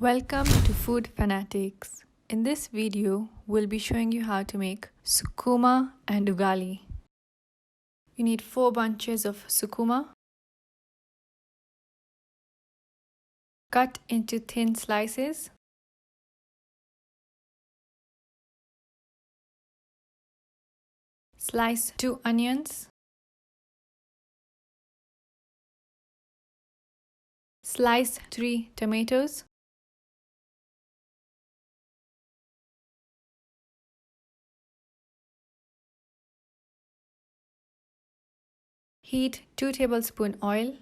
Welcome to Food Fanatix. In this video, we'll be showing you how to make Sukuma and Ugali. You need 4 bunches of Sukuma, cut into thin slices. Slice 2 onions. Slice 3 tomatoes. Heat 2 tablespoons oil.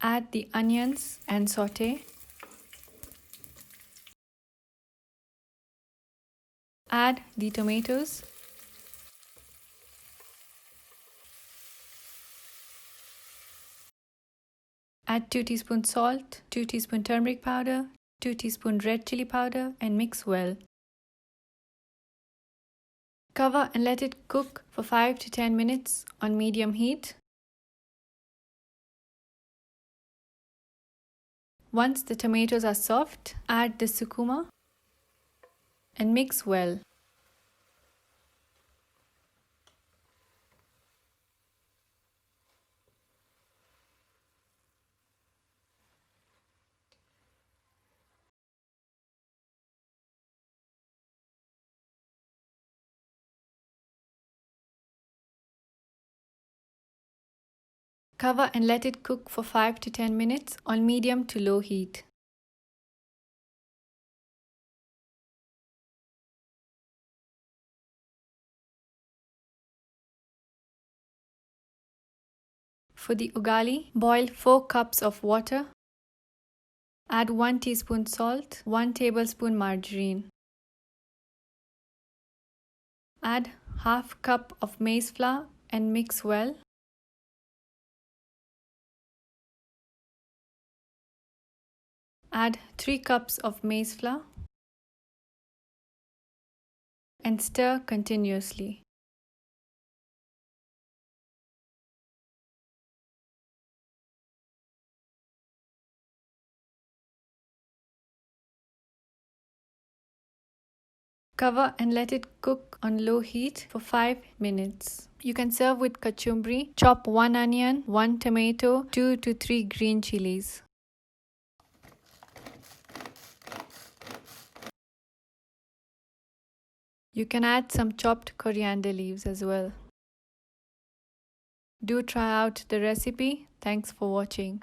Add the onions and saute. Add the tomatoes. Add 2 teaspoons salt, 2 teaspoons turmeric powder, 2 teaspoons red chili powder and mix well. Cover and let it cook for 5 to 10 minutes on medium heat. Once the tomatoes are soft, add the Sukuma and mix well. Cover and let it cook for 5 to 10 minutes on medium to low heat. For the ugali, boil 4 cups of water. Add 1 teaspoon salt, 1 tablespoon margarine. Add half cup of maize flour and mix well. Add 3 cups of maize flour and stir continuously. Cover and let it cook on low heat for 5 minutes. You can serve with kachumbari. Chop 1 onion, 1 tomato, 2 to 3 green chillies. You can add some chopped coriander leaves as well. Do try out the recipe. Thanks for watching.